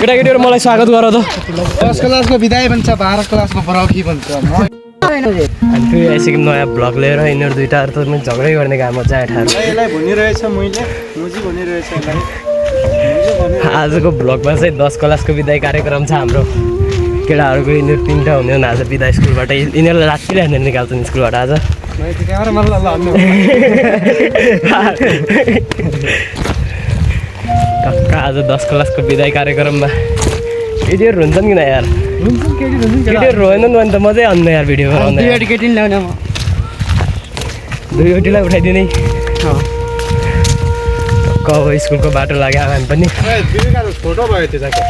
केटाकेटीहरू मलाई स्वागत गर त 10 क्लासको विदाई भन्छ 12 क्लासको बरौखी भन्छ अनि फेरि आइसक्यो नयाँ भ्लग लिएर यिनीहरू दुइटाहरू त झगडै गर्ने काम छ आँठाहरू यसलाई भनिरहेछ मैले मुजी भनिरहेछ यसलाई आजको भ्लगमा चाहिँ 10 क्लासको विदाई कार्यक्रम छ हाम्रो केटाहरूको यिनीहरू 3टा हुने हो आज विदा स्कुलबाट यिनीहरूलाई रातिले हानेर निकाल्छन् स्कुलबाट आज टक्का आज 10 क्लासको विदाई कार्यक्रममा केटीहरू हुन्छन् किन यार केटीहरू रोएनन् भने त मजै आउँदैन यार भिडियो बनाउँदा दुईवटीलाई उठाइदिने टक्क अब स्कुलको बाटो लाग्यो हामी पनि फोटो भयो त्यो जाके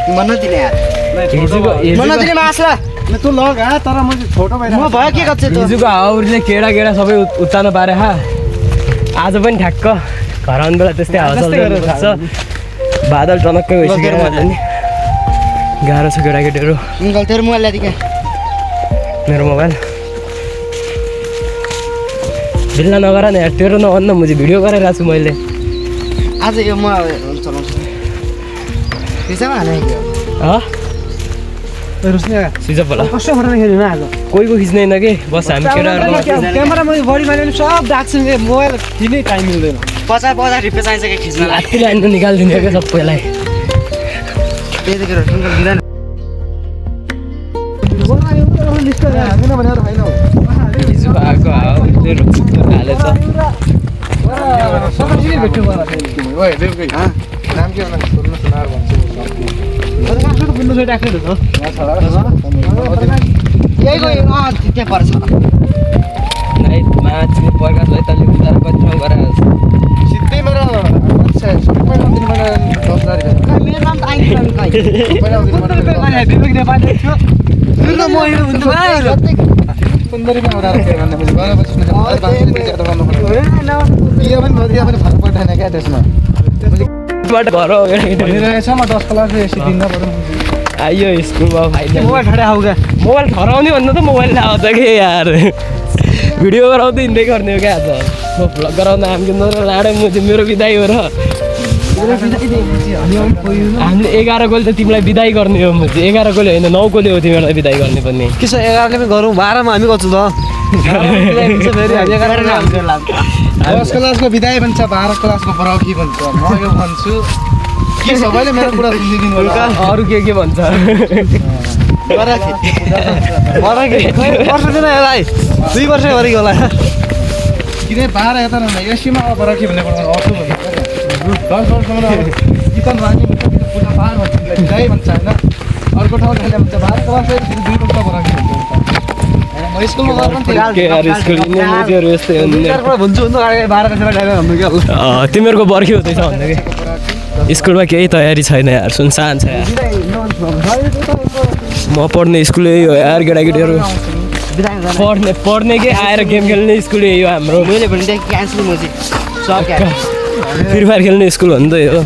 हिजोको हावाहुरीले केटा सबै उत्तानो पारे आज पनि ठ्याक्क घर आउने बेला त्यस्तै हावा चल्छ बादल टनक्कै भइसक्यो नि गाह्रो छ केटाकेटीहरू मेरो मोबाइल बिल्ला नगर न यार तेरो नभन्न म चाहिँ भिडियो गरिरहेको छु मैले आज यो म चलाउँछु सिजअप होला कोहीको खिच्दैन कि बस हामी केटाहरू सब राख्छु मोबाइल किनै टाइम मिल्दैन 50 रुपियाँ चाहिन्छ कि खिच्न हात्ती लाइन निकालिदिने क्या सबैलाई हिजोको आएको हावाले हालेछ नाम के होला सुन्नु सुनार भन्छु माथि पर्खा तैँले उतार कति ठाउँ गराएको सिधै मेरो आइयो स्कुलमा मोबाइल ठहराउने भन्दा त मोबाइल आउँछ कि यार भिडियो गराउँदै हिँड्दै गर्ने हो क्या आज म भ्लग गराउँदा हामी लाडै म चाहिँ मेरो बिदाई हो र हामीले 11 गोले त तिमीलाई बिदाई गर्ने हो म चाहिँ 11 गोले होइन 9 गोले हो तिमीहरूलाई बिदाई गर्ने पनि के छ 11 ले पनि गरौँ 12 मा हामी गर्छु त 10 क्लासको विदाई भन्छ 12 क्लासको बरौखी भन्छ म यो भन्छु के सबैले मेरो कुरा सुनिदिनु होला अरू के भन्छ बरौखी वर्ष दिन यसलाई 2 वर्ष गरेको होला किन 12 यता न एसीमा बरौखी भन्ने अर्थ भन्नु 10 वर्षमा कितन रानी पुरा पार भन्छ विदाई भन्छ हैन अर्को ठाउँ जाने भन्छ 12 क्लास 2 वर्ष बरौखी भन्छ म स्कुलमा तिमीहरूको बर्खी हुँदैछ भन्दा कि स्कुलमा केही तयारी छैन यार सुनसान छ यार म पढ्ने स्कुल यही हो यार केटाकेटीहरू पढ्ने कि आएर गेम खेल्ने स्कुल यही हो हाम्रो फ्री फायर खेल्ने स्कुल हो नि त यो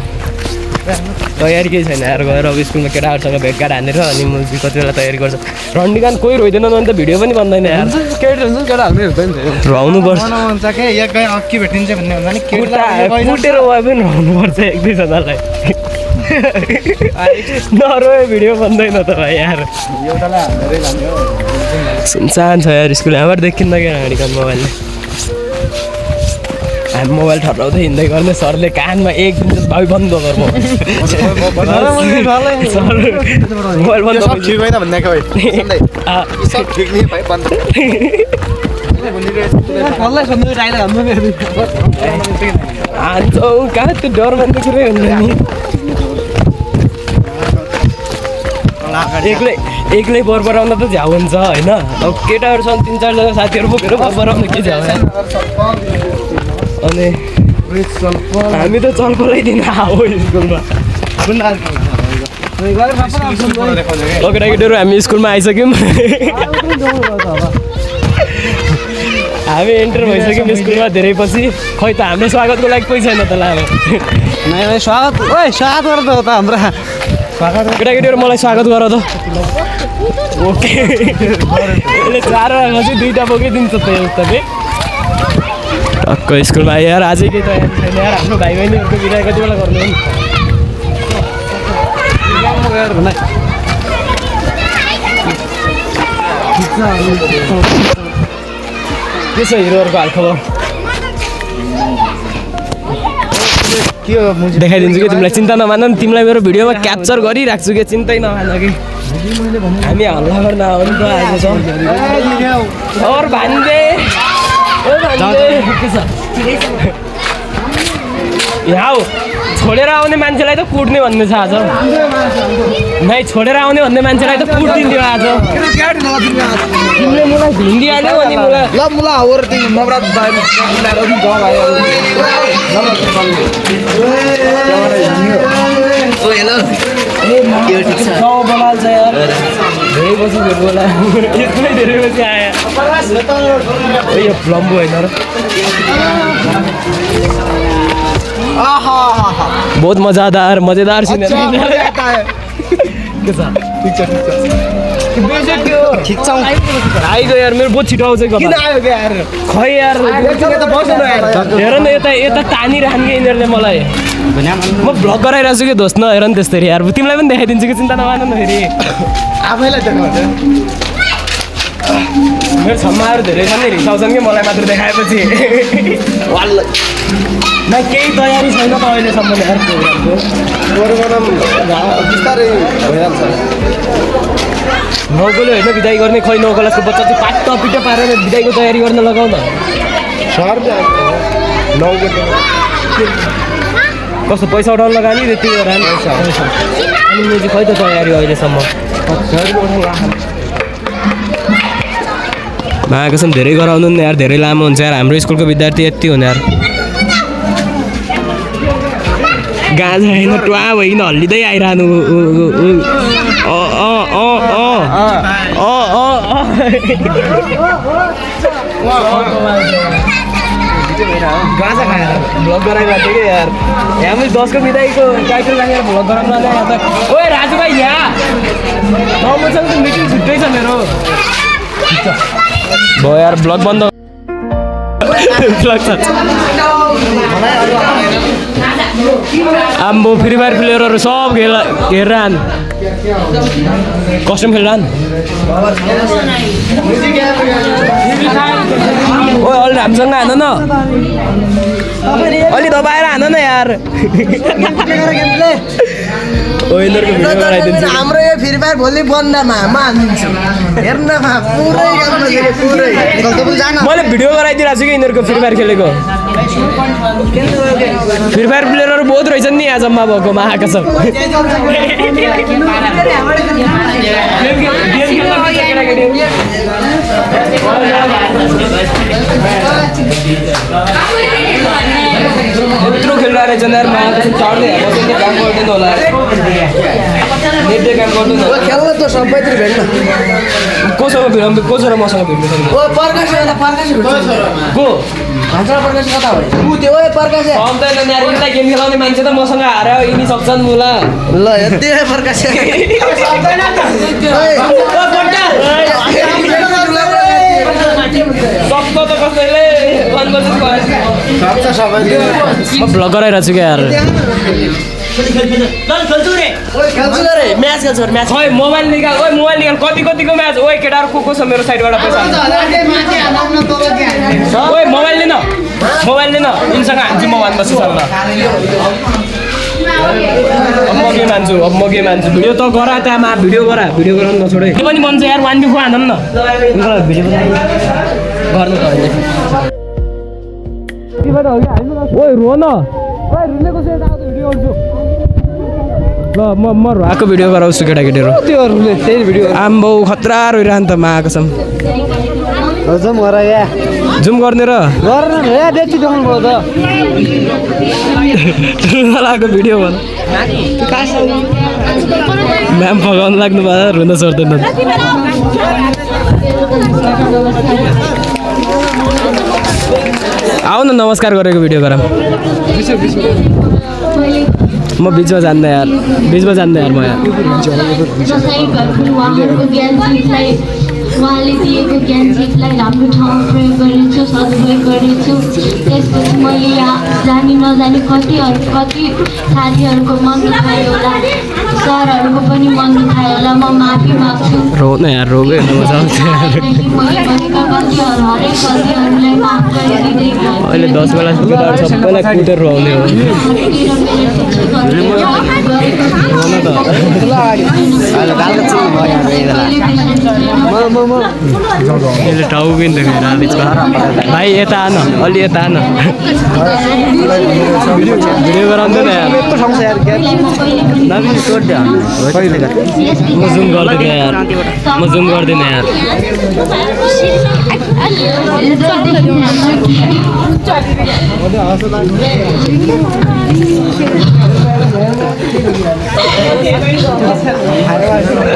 तयारी केही छैन यार गएर अब स्कुलमा केटाहरूसँग भेटघाट हानेर अनि म कति बेला तयारी गर्छ रन्डिगान कोही रोइदैन भने त भिडियो पनि बन्दैन यार रुहाउनु पर्छ कुटेर उहाँ पनि रुहाउनुपर्छ 1-2 जनालाई नरोए भिडियो बन्दैन त भाइ यार सुनसान छ यार स्कुल यहाँबाट देखिन्न क्या रन्डिगान मोबाइलले हामी मोबाइल ठटाउँदै हिँड्दै गर्ने सरले कानमा एक दिन चाहिँ भाइ बन्द गर मोबाइल बन्द हान्छौँ कहाँ त्यो डर भन्ने कुरै हुँदैन नि एक्लै बर आउँदा त झ्याउ हुन्छ होइन अब केटाहरूसँग 3-4 जना साथीहरू बोकेर बर आउँदा के झ्याउ अनि हामी त चल्पलाइदिन आऊ स्कुलमा केटाकेटीहरू हामी स्कुलमा आइसक्यौँ हामी एन्टर भइसक्यौँ स्कुलमा धेरै पछि खै त हाम्रो स्वागतको लागि कोही छैन त लामो स्वागत गर त हाम्रो केटाकेटीहरू मलाई स्वागत गर त ओके यसले 4 चाहिँ 2टा बोकिदिन्छ त टक्क स्कुलमा यार आजै केही तयारी छैन यार हाम्रो भाइ बहिनीहरूको बिदा कति बेला गर्नु के छ हिरोहरूको हालखबर के हो मुजी देखाइदिन्छु कि तिमीलाई चिन्ता नमान नि तिमीलाई मेरो भिडियोमा क्याप्चर गरिराख्छु कि चिन्तै नमान कि हामी हल्ला गर्न आउनु त आएको छौँ और भान्जे के छ यहाँ छोडेर आउने मान्छेलाई त कुट्ने भन्ने छ आज नै छोडेर आउने भन्ने मान्छेलाई त कुटिदिन्थ्यो आज तिमीले मलाई भिन्दिहाल्यो अनि मलाई ल मुला और दिन नवरात दाइ मिलाएर पनि गाउँ आयो ओ हेलो गाउँ बनाल्छ यार धेरै पछि भेट बोला यत्रै धेरै पछि आयो यो प्लम्बो होइन र बहुत मजेदार सिन आइगयो यार मेरो बहुत छिटो आउँछ खै यार हेर न यता तानिरहन् कि यिनीहरूले मलाई म भ्लग गराइरहेको छु कि दोस्त नहेर नि त्यस्तरी यार तिमीलाई पनि देखाइदिन्छु कि चिन्ता नमान न फेरि आफैलाई देखाउँछ मेरो छम्माहरू धेरै छन् नि रिसाउँछन् कि मलाई मात्र देखाएपछि न केही तयारी छैन त अहिलेसम्म यार प्रोग्रामको बिस्तारै भइहाल्छ नौकोले होइन बिदाई गर्ने खै 9 क्लासको बच्चा चाहिँ पाट पिटो पारेर बिदाईको तयारी गर्न लगाउ न सर 9 गते कस्तो पैसा उठाउनु लगा नि त्यति बेला अनि मेरो चाहिँ खै त तयारी अहिलेसम्म महाकसम धेरै गराउनु नि यार धेरै लामो हुन्छ यार हाम्रो स्कुलको विद्यार्थी यति हुने यार गाजा होइन टुवा भइकन हल्लिँदै आइरहनु गाजा खाएर भ्लग गराइरहेको थियो कि यार यहाँ पनि 10 को बिदाईको टाइटल राखेर भ्लग गराउनु आयो यहाँ त ओए राजु भाइ यहाँ मसँग त मिटिङ छुट्टै छ मेरो भयो यार भ्लग बन्द आम्बो फ्री फायर प्लेयरहरू सब हेरेर आन कस्टम खेलेर आन ओ अलि राम्रोसँग हान न अलि दबाएर हान न यार हाम्रो यो फ्री फायर भोलि बन्दामा म हानिदिन्छु हेर्न पुरै मैले भिडियो गराइदिइरहेको छु कि यिनीहरूको फ्री फायर खेलेको फ्री फायर प्लेयरहरू बहुत रहेछन् नि आज जम्मा भएको आएको छ यत्रो खेलिरहेको रहेछन् यार चढ्दै काम गर्दैन होला नेटले काम गर्दैन खेल्न त सबैतिर भेट्न कोसँग भिड को छ र मसँग भिड्नु सक्नु ओ प्रकाश को प्रकाश कता हो उ त्यो ओ प्रकाश सक्दैन यार यिनीलाई गेम खेलाउने मान्छे त मसँग हारे यिनी सक्छन् मुला ल यति प्रकाश सक्दैन त सक्छ त कसैले म भ्लग गराइरहेको छु क्या यार खै मोबाइल निकाल ओइ मोबाइल निकाल कतिको म्याच ओइ केटाहरू को छ मेरो साइडबाट पैसा ओइ मोबाइल लिन यिनीसँग हान्छु म भन्दैछु सबलाई अब म के मान्छु भिडियो त गरा त्यहाँ भिडियो गराउनु नछोडे के पनि बन्छ यार 1v4 हानौँ न भिडियो गर्नु त ओइ रो न रुनेको भिडियो गर्छु ल म रुवाको भिडियो गराउँछु केटाकेटीहरू त्योहरूले त्यही भिडियो आम्बो खतरा रोइरहनु त महाकसम जम गर या जुम गर्ने र गर्न या देखि देखाउनु पर्यो त रुनालाको भिडियो भन म्याम फगाउनु लाग्नु भयो रुन सर्दैन आऊ न नमस्कार गरेको भिडियो गरौँ म बिचमा जान्दै यार म यार उहाँले दिएको ज्ञान सिपलाई राम्रो ठाउँमा प्रयोग गरेछु, सदुपयोग गरेछु। त्यसपछि मैले यहाँ जानी नजानी कति साथीहरूको मन दुखायो होला, सरहरूको पनि मन दुखायो होला, म माफी माग्छु। रोन यार रोगे मजा आउँछ मैले गरेका गल्तीहरू हरेक गल्तीहरूलाई माफ गरिदिँदै गएँ। अहिले 10 बेला सुत्दा सबैलाई कुटेर रोउने हो यसले टाउ पनि देखेर बिचमा भाइ यता आन अलि यता आन भिडियो गराउँदैन यार म जुम गर्दैन यार यार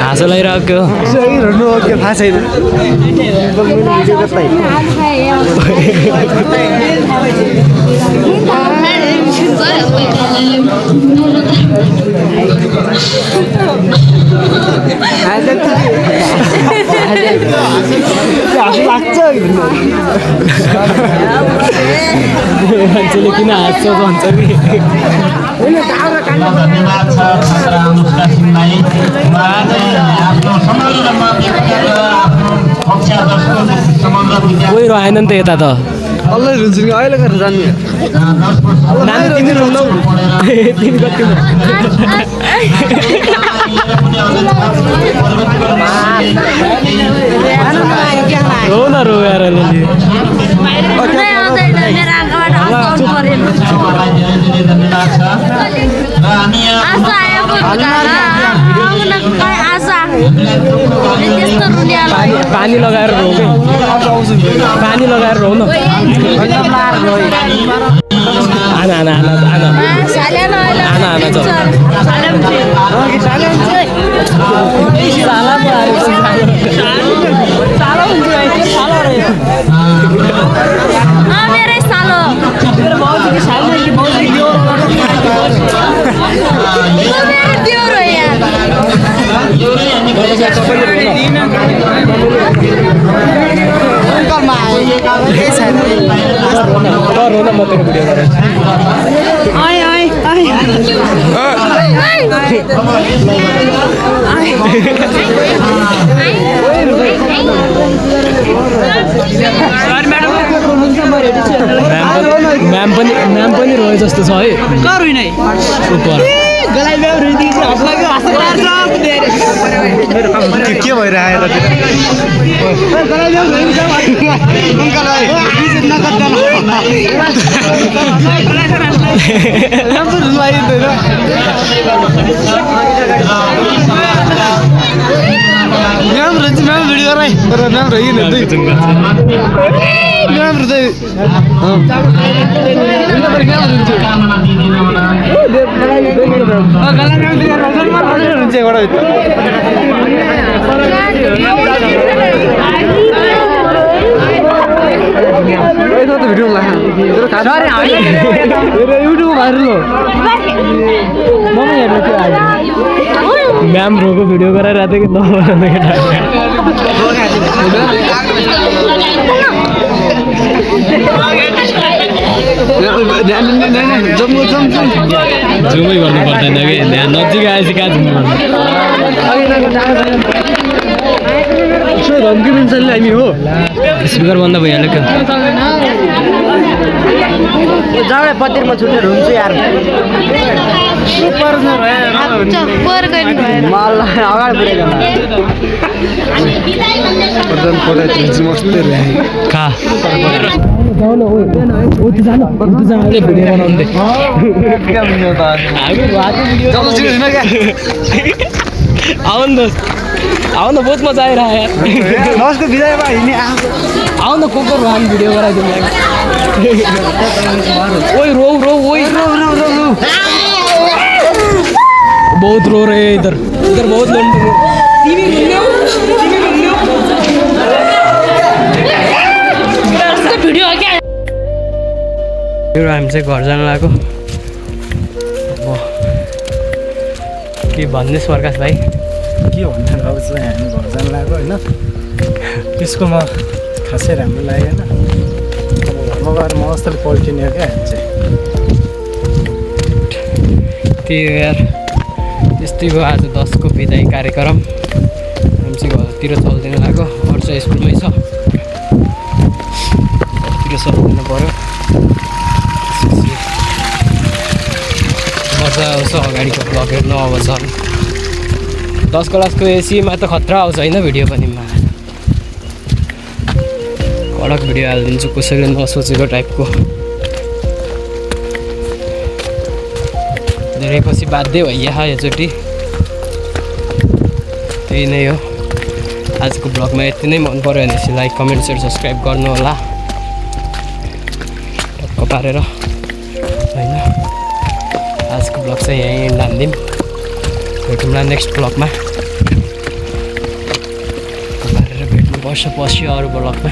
हाँसो लगाइरहेको थाहा छैन मान्छेले किन हाँस्छ भन्छ नि कोही रहेन नि त यता त अल्लै रुन्छु नि अहिले गरेर जान्ने नानी तिमी रोन्नौ तिमी कति रो न रो यार पानी लगाएर रो पानी लगाएर रो न आना आना आना आना आना आना चल मेरै सालो रोना म तेरो भिडियो गरेँ म्याम पनि रोए जस्तो छ है के भइरहेको भिडियो म्याम रोको भिडियो गराइरहेको थियो कि जुमै गर्नु पर्दैन कि ध्यान नजिक आएपछि कहाँ जुम गर्नु धम्की मिन्छन् हामी हो स्पिकर बन्द भइहाल्यो क्या जाडे पतिरमा छुट्टेर हुन्छ यार अगाडि आउन बहुत मजा आइरहेको आउन को हामी भिडियो गराइदिनु ओइ रो बहुत रो रहे इधर बहुत हामी चाहिँ घर जान लाग्यो के भन्दैछ प्रकाश भाइ के भन्नु अब चाहिँ हामी घर जान लाग्यो होइन स्कुलमा खासै राम्रो लागेन। अब घरमा गएर मजाले पल्टिने हो क्या चाहिँ। त्यही हो यार, त्यस्तै भयो आज 10को बिदाई कार्यक्रम। हामी चाहिँ घरतिर चल्दैन लाग्यो, अरू चाहिँ स्कुलमै छ, घरतिर चल्दिनु पऱ्यो। मजा आउँछ अगाडिको ब्लगहरू नआउँछ। 10 क्लासको एसीमा त खतरा आउँछ होइन भिडियो पनि। कडक भिडियो हालिदिन्छु, कसैले नसोचेको टाइपको। धेरै पछि बाध्य भइया योचोटि। त्यही नै हो आजको ब्लगमा। यति नै मन पऱ्यो भनेपछि लाइक कमेन्ट सेयर सब्सक्राइब गर्नु होला टक्क पारेर होइन। आजको ब्लग चाहिँ यहीँ एन्ड हान्दिउँ। भेटौँला नेक्स्ट ब्लगमा। टक्क पारेर भेट्नुपर्छ पछि अरू ब्लगमा।